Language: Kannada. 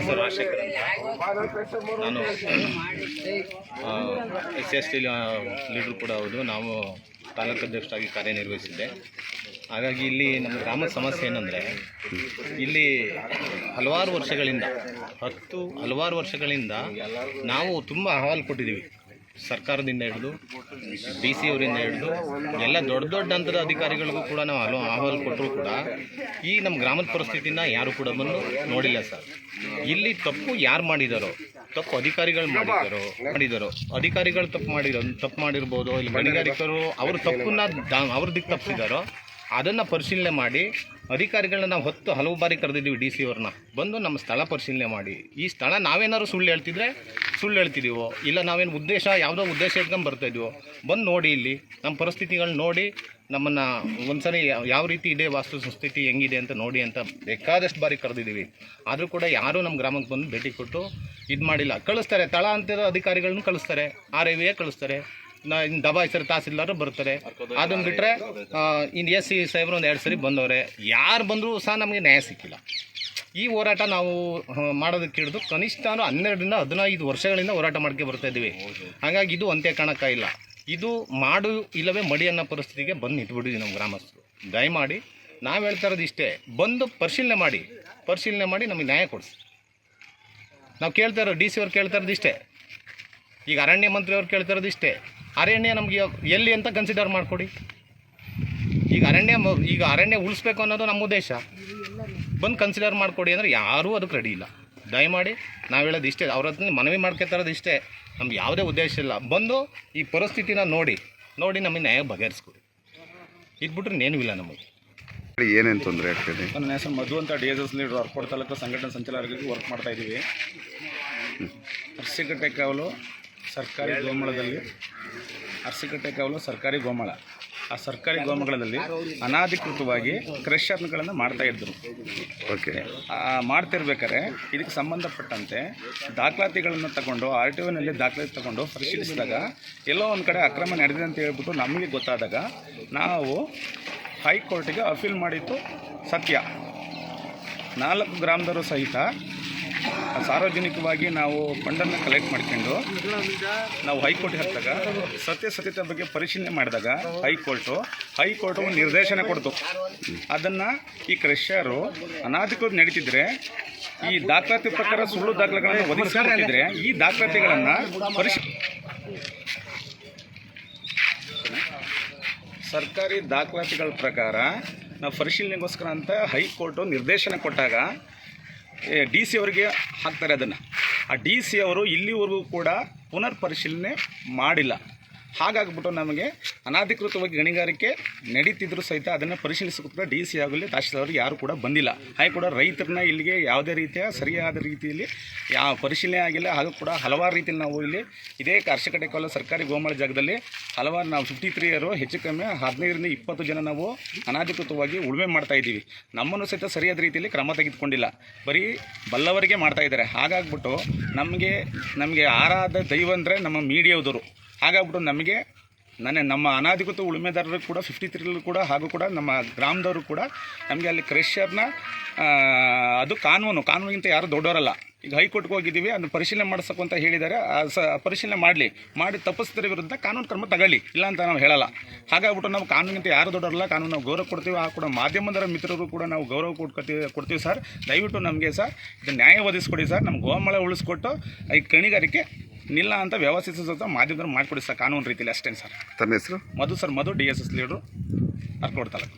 ಹೆಸರು ರಾಜಶೇಖರ್ ಅಂತ. ನಾನು SC/ST ಲೀಡ್ರು ಕೂಡ ಹೌದು. ನಾವು ತಾಲೂಕು ಅಧ್ಯಕ್ಷರಾಗಿ ಕಾರ್ಯನಿರ್ವಹಿಸಿದ್ದೆ. ಹಾಗಾಗಿ ಇಲ್ಲಿ ನಮ್ಮ ಗ್ರಾಮದ ಸಮಸ್ಯೆ ಏನಂದರೆ, ಇಲ್ಲಿ ಹಲವಾರು ವರ್ಷಗಳಿಂದ ನಾವು ತುಂಬ ಅಹವಾಲು ಕೊಟ್ಟಿದ್ದೀವಿ. ಸರ್ಕಾರದಿಂದ ಹಿಡಿದು DC ಅವರಿಂದ ಹಿಡಿದು ಎಲ್ಲ ದೊಡ್ಡ ಹಂತದ ಅಧಿಕಾರಿಗಳಿಗೂ ಕೂಡ ನಾವು ಅಹವಾಲು ಕೊಟ್ಟರೂ ಕೂಡ ಈ ನಮ್ಮ ಗ್ರಾಮದ ಪರಿಸ್ಥಿತಿನ ಯಾರು ಕೂಡ ಬಂದು ನೋಡಿಲ್ಲ ಸರ್. ಇಲ್ಲಿ ತಪ್ಪು ಯಾರು ಮಾಡಿದಾರೋ, ತಪ್ಪು ಅಧಿಕಾರಿಗಳು ಮಾಡಿದಾರೋ ಅಧಿಕಾರಿಗಳು ತಪ್ಪು ಮಾಡಿರ್ಬೋದು, ಇಲ್ಲಿ ಗಣಿಗಾರಿಕರು ಅವರು ತಪ್ಪನ್ನ ಅವ್ರ ದಿಕ್ಕು ತಪ್ಪಿಸಿದಾರೋ ಅದನ್ನು ಪರಿಶೀಲನೆ ಮಾಡಿ ಅಧಿಕಾರಿಗಳನ್ನ ನಾವು ಹಲವು ಬಾರಿ ಕರೆದಿದ್ದೀವಿ. DC ಅವ್ರನ್ನ ಬಂದು ನಮ್ಮ ಸ್ಥಳ ಪರಿಶೀಲನೆ ಮಾಡಿ, ಈ ಸ್ಥಳ ನಾವೇನಾದ್ರು ಸುಳ್ಳು ಹೇಳ್ತಿದ್ದೀವೋ ಇಲ್ಲ ನಾವೇನು ಯಾವುದೋ ಉದ್ದೇಶ ಇಟ್ಕೊಂಡು ಬರ್ತಾಯಿದ್ದೀವೋ ಬಂದು ನೋಡಿ, ಇಲ್ಲಿ ನಮ್ಮ ಪರಿಸ್ಥಿತಿಗಳನ್ನ ನೋಡಿ ನಮ್ಮನ್ನು ಒಂದ್ಸರಿ ಯಾವ ರೀತಿ ಇದೆ, ವಾಸ್ತು ಸ್ಥಿತಿ ಹೆಂಗಿದೆ ಅಂತ ನೋಡಿ ಅಂತ ಬೇಕಾದಷ್ಟು ಬಾರಿ ಕರೆದಿದ್ದೀವಿ. ಆದರೂ ಕೂಡ ಯಾರೂ ನಮ್ಮ ಗ್ರಾಮಕ್ಕೆ ಬಂದು ಭೇಟಿ ಕೊಟ್ಟು ಇದು ಮಾಡಿಲ್ಲ. ಕಳಿಸ್ತಾರೆ, ತಳ ಅಂತಿರೋ ಅಧಿಕಾರಿಗಳನ್ನ ಕಳಿಸ್ತಾರೆ, RIA ಕಳಿಸ್ತಾರೆ, ಇನ್ನು ದಬಾಯಿಸ್ತಾರೆ, ತಹಸೀಲ್ದಾರ್ ಬರ್ತಾರೆ. ಅದನ್ನು ಬಿಟ್ಟರೆ ಇನ್ನು SC ಸಾಹೇಬ್ರು ಒಂದು 2 ಸರಿ ಬಂದವ್ರೆ. ಯಾರು ಬಂದರೂ ಸಹ ನಮಗೆ ನ್ಯಾಯ ಸಿಕ್ಕಿಲ್ಲ. ಈ ಹೋರಾಟ ನಾವು ಮಾಡೋದಕ್ಕೆ ಹಿಡಿದು ಕನಿಷ್ಠ 12-15 ವರ್ಷಗಳಿಂದ ಹೋರಾಟ ಮಾಡ್ಕೊಂಡು ಬರ್ತಾಯಿದ್ದೀವಿ. ಹಾಗಾಗಿ ಇದು ಅಂತ್ಯ ಕಾಣಕ್ಕಾಗಿಲ್ಲ. ಇದು ಮಾಡು ಇಲ್ಲವೇ ಮಡಿ ಅನ್ನೋ ಪರಿಸ್ಥಿತಿಗೆ ಬಂದು ನಿಂತ್ಬಿಟ್ಟಿದ್ವಿ ನಮ್ಮ ಗ್ರಾಮಸ್ಥರು. ದಯಮಾಡಿ ನಾವು ಹೇಳ್ತಾ ಇರೋದು ಇಷ್ಟೇ, ಬಂದು ಪರಿಶೀಲನೆ ಮಾಡಿ ನಮಗೆ ನ್ಯಾಯ ಕೊಡಿಸಿ. ನಾವು ಕೇಳ್ತಾ ಇರೋದು DC ಅವ್ರು ಕೇಳ್ತಾ ಇರೋದು ಇಷ್ಟೇ, ಈಗ ಅರಣ್ಯ ಮಂತ್ರಿ ಅವ್ರು ಕೇಳ್ತಾ ಇರೋದು ಇಷ್ಟೇ, ಅರಣ್ಯ ನಮಗೆ ಎಲ್ಲಿ ಅಂತ ಕನ್ಸಿಡರ್ ಮಾಡಿಕೊಡಿ. ಈಗ ಅರಣ್ಯ ಉಳಿಸ್ಬೇಕು ಅನ್ನೋದು ನಮ್ಮ ಉದ್ದೇಶ. ಬಂದು ಕನ್ಸಿಡರ್ ಮಾಡಿಕೊಡಿ ಅಂದರೆ ಯಾರೂ ಅದಕ್ಕೆ ರೆಡಿ ಇಲ್ಲ. ದಯಮಾಡಿ ನಾವು ಹೇಳೋದು ಇಷ್ಟೇ, ಅವ್ರ ಹತ್ರ ಮನವಿ ಮಾಡ್ಕೊತಾ ಇರೋದು ಇಷ್ಟೇ. ನಮ್ಗೆ ಯಾವುದೇ ಉದ್ದೇಶ ಇಲ್ಲ, ಬಂದು ಈ ಪರಿಸ್ಥಿತಿನ ನೋಡಿ ನಮಗೆ ನ್ಯಾಯ ಬಗೆಹರಿಸ್ಕೊಡಿ. ಇದ್ಬಿಟ್ರೆ ಏನೂ ಇಲ್ಲ ನಮಗೆ. ಏನೇನು ತೊಂದರೆ ಆಗ್ತದೆ? ನನ್ನ ಹೆಸರು ಮಧು ಅಂತ, DSS ಲೀಡ್ರು, ಅರ್ಕೋಟ್ ತಾಲೂಕು ಸಂಘಟನಾ ಸಂಚಾಲಕರಾಗಿ ವರ್ಕ್ ಮಾಡ್ತಾಯಿದ್ದೀವಿ. ಅರಸಿಕಟ್ಟೆ ಕಾವಲು ಸರ್ಕಾರಿ ಗೋಮಾಳ, ಆ ಸರ್ಕಾರಿ ಗೋಮಾಳದಲ್ಲಿ ಅನಾಧಿಕೃತವಾಗಿ ಕ್ರಷರ್ಗಳನ್ನು ಮಾಡ್ತಾಯಿದ್ರು. ಓಕೆ. ಮಾಡ್ತಿರ್ಬೇಕಾದ್ರೆ ಇದಕ್ಕೆ ಸಂಬಂಧಪಟ್ಟಂತೆ ದಾಖಲಾತಿಗಳನ್ನು ತಗೊಂಡು RTOನಲ್ಲಿ ದಾಖಲಾತಿ ತಗೊಂಡು ಪರಿಶೀಲಿಸಿದಾಗ ಎಲ್ಲೋ ಒಂದು ಕಡೆ ಅಕ್ರಮ ನಡೆದಿದೆ ಅಂತ ಹೇಳ್ಬಿಟ್ಟು ನಮಗೆ ಗೊತ್ತಾದಾಗ ನಾವು ಹೈಕೋರ್ಟಿಗೆ ಅಪೀಲ್ ಮಾಡಿದ್ದು ಸತ್ಯ. 4 ಗ್ರಾಮದವರು ಸಹಿತ ಸಾರ್ವಜನಿಕವಾಗಿ ನಾವು ಫಂಡನ್ನು ಕಲೆಕ್ಟ್ ಮಾಡ್ಕೊಂಡು ನಾವು ಹೈಕೋರ್ಟ್ಗೆ ಹಾಕಿದಾಗ ಸತ್ಯತೆ ಬಗ್ಗೆ ಪರಿಶೀಲನೆ ಮಾಡಿದಾಗ ಹೈಕೋರ್ಟು ಒಂದು ನಿರ್ದೇಶನ ಕೊಡ್ತು. ಅದನ್ನು ಈ ಕ್ರಷರು ಅನಾಧಿಕೃತ ನಡೀತಿದ್ರೆ ಈ ದಾಖಲಾತಿ ಪ್ರಕಾರ ಸುಳ್ಳು ದಾಖಲೆಗಳನ್ನು ಒದಗಿಸಿದ್ರೆ ಈ ದಾಖಲಾತಿಗಳನ್ನು ಸರ್ಕಾರಿ ದಾಖಲಾತಿಗಳ ಪ್ರಕಾರ ನಾವು ಪರಿಶೀಲನೆಗೋಸ್ಕರ ಅಂತ ಹೈಕೋರ್ಟು ನಿರ್ದೇಶನ ಕೊಟ್ಟಾಗ DC ಅವರಿಗೆ ಹಾಕ್ತಾರೆ. ಅದನ್ನು ಆ DC ಅವರು ಇಲ್ಲಿವರೆಗೂ ಕೂಡ ಪುನರ್ ಪರಿಶೀಲನೆ ಮಾಡಿಲ್ಲ. ಹಾಗಾಗ್ಬಿಟ್ಟು ನಮಗೆ ಅನಾಧಿಕೃತವಾಗಿ ಗಣಿಗಾರಿಕೆ ನಡೀತಿದ್ರು ಸಹಿತ ಅದನ್ನು ಪರಿಶೀಲಿಸೋಕೆ DC ಆಗಲಿ ತಹಶೀಲ್ದಾರ್ ಯಾರು ಕೂಡ ಬಂದಿಲ್ಲ. ಹಾಗೆ ಕೂಡ ರೈತರನ್ನ ಇಲ್ಲಿಗೆ ಯಾವುದೇ ರೀತಿಯ ಸರಿಯಾದ ರೀತಿಯಲ್ಲಿ ಯಾವ ಪರಿಶೀಲನೆ ಆಗಿಲ್ಲ. ಹಾಗೂ ಕೂಡ ಹಲವಾರು ರೀತಿಯಲ್ಲಿ ನಾವು ಇಲ್ಲಿ ಇದೇ ಅರಸಿಕಟ್ಟೆ ಕಾವಲು ಸರ್ಕಾರಿ ಗೋಮಾಳ ಜಾಗದಲ್ಲಿ ಹಲವಾರು ನಾವು 53 ಇಯರು ಹೆಚ್ಚು ಕಮ್ಮಿ 15-20 ಜನ ನಾವು ಅನಾಧಿಕೃತವಾಗಿ ಉಳುಮೆ ಮಾಡ್ತಾಯಿದ್ದೀವಿ. ನಮ್ಮನ್ನು ಸಹಿತ ಸರಿಯಾದ ರೀತಿಯಲ್ಲಿ ಕ್ರಮ ತೆಗೆದುಕೊಂಡಿಲ್ಲ, ಬರೀ ಬಲ್ಲವರಿಗೆ ಮಾಡ್ತಾಯಿದ್ದಾರೆ. ಹಾಗಾಗ್ಬಿಟ್ಟು ನಮಗೆ ಆರಾಧ ದೈವ ಅಂದರೆ ನಮ್ಮ ಮೀಡಿಯಾದವರು. ಹಾಗಾಗ್ಬಿಟ್ಟು ನಮ್ಮ ಅನಾಧಿಕೃತ ಉಳುಮೆದಾರರು ಕೂಡ 53 ಕೂಡ ಹಾಗೂ ಕೂಡ ನಮ್ಮ ಗ್ರಾಮದವರು ಕೂಡ ನಮಗೆ ಅಲ್ಲಿ ಕ್ರಷರ್ನ ಅದು ಕಾನೂನಿಗಿಂತ ಯಾರು ದೊಡ್ಡವರಲ್ಲ. ಈಗ ಹೈಕೋರ್ಟ್ಗೆ ಹೋಗಿದ್ದೀವಿ, ಅದನ್ನು ಪರಿಶೀಲನೆ ಮಾಡಿಸೋಕು ಅಂತ ಹೇಳಿದ್ದಾರೆ. ಪರಿಶೀಲನೆ ಮಾಡಿ ತಪ್ಪಿಸಿದ್ರ ವಿರುದ್ಧ ಕಾನೂನು ಕ್ರಮ ತಗೊಳ್ಳಿ, ಇಲ್ಲ ಅಂತ ನಾವು ಹೇಳಲ್ಲ. ಹಾಗಾಗ್ಬಿಟ್ಟು ನಾವು ಕಾನೂನಿಗಿಂತ ಯಾರು ದೊಡ್ಡವರಲ್ಲ, ಕಾನೂನು ನಾವು ಗೌರವ ಕೊಡ್ತೀವಿ. ಆ ಕೂಡ ಮಾಧ್ಯಮದರ ಮಿತ್ರರು ಕೂಡ ನಾವು ಗೌರವ ಕೊಡ್ತೀವಿ ಸರ್. ದಯವಿಟ್ಟು ನಮಗೆ ಸರ್ ಇದು ನ್ಯಾಯ ಒದಗಿಸ್ಕೊಡಿ ಸರ್. ನಮ್ಮ ಗೋಮಾಳ ಉಳಿಸ್ಕೊಟ್ಟು ಈ ಗಣಿಗಾರಿಕೆ ನಿಲ್ಲ ಅಂತ ವ್ಯವಸ್ಥಿತ ಮಾಧ್ಯಮದವ್ರು ಮಾಡಿಕೊಡಿ ಸರ್, ಕಾನೂನು ರೀತಿಯಲ್ಲಿ ಅಷ್ಟೇ ಸರ್. ತಮ್ಮ ಹೆಸರು? ಮಧು, DSS ಲೀಡ್ರು, ಅರ್ಕೋಟ್ ತಾಲೂಕು.